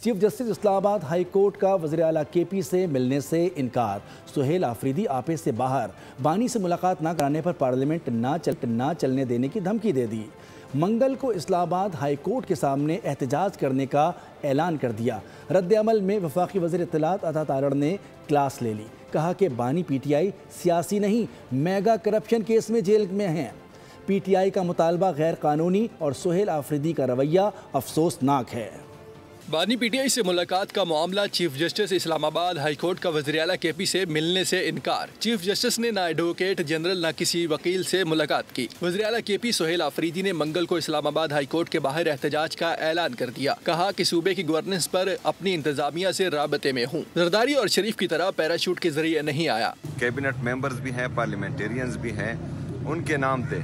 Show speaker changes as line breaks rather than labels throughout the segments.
Chief justice Islamabad high court का वज़ीर आला केपी से मिलने से इनकार। सुहेल आफरीदी आपे से बाहर, बानी से मुलाकात न कराने पर पार्लियामेंट ना चलने देने की धमकी दे दी। मंगल को इस्लामाबाद हाई कोर्ट के सामने एहतजाज करने का ऐलान कर दिया। रद्द-ए-अमल में वफाकी वज़ीर इत्तलात अता तारड़ ने क्लास ले ली। कहा कि बानी पीटीआई सियासी नहीं, मेगा करप्शन केस में जेल में हैं। पीटीआई का मुतालबा गैर कानूनी और सुहेल आफरीदी का रवैया अफसोसनाक है।
बानी पीटीआई से मुलाकात का मामला, chief justice Islamabad high court का वज़ीर आला केपी से मिलने से इनकार। चीफ जस्टिस ने ना एडवोकेट जनरल न किसी वकील से मुलाकात की। वज़ीर आला केपी सुहेल आफरीदी ने मंगल को इस्लामाबाद हाई कोर्ट के बाहर एहतजाज का ऐलान कर दिया। कहा कि सूबे की गवर्नेंस पर अपनी इंतजामिया से राबते में हूँ। जरदारी और शरीफ की तरह पैराशूट के जरिए नहीं आया।
कैबिनेट मेंबर्स भी हैं, पार्लियामेंटेरियंस भी हैं, उनके नाम थे,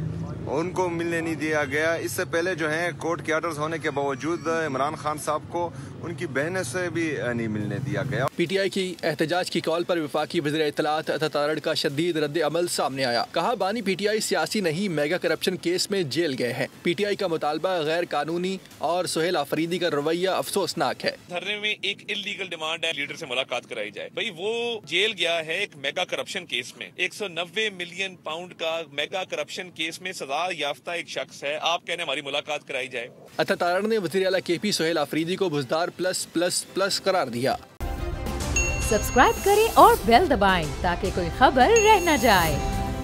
उनको मिलने नहीं दिया गया। इससे पहले जो है कोर्ट के ऑर्डर्स होने के बावजूद इमरान खान साहब को उनकी बहन से भी नहीं मिलने दिया गया।
पीटीआई की एहतजाज की कॉल पर वफाकी वज़ीर इत्तलात अता तारड़ का शदीद रद्द-ए-अमल सामने आया। कहा बानी पीटीआई सियासी नहीं, मेगा करप्शन केस में जेल गए हैं। पीटीआई का मुतालबा गैर कानूनी और सुहेल आफरीदी का रवैया अफसोसनाक है।
धरने में एक इल्लीगल डिमांड है, लीडर से मुलाकात कराई जाए। भाई वो जेल गया है एक मेगा करप्शन केस में, 190 मिलियन पाउंड का मेगा करप्शन केस में सजा याफ्ता एक शख्स है। आप कहने हमारी मुलाकात कराई जाए।
अता तारड़ ने वज़ीर आला केपी सुहेल आफरीदी को बुज़दार +++ करार दिया।
सब्सक्राइब करें और बेल दबाएं ताकि कोई खबर रह न जाए।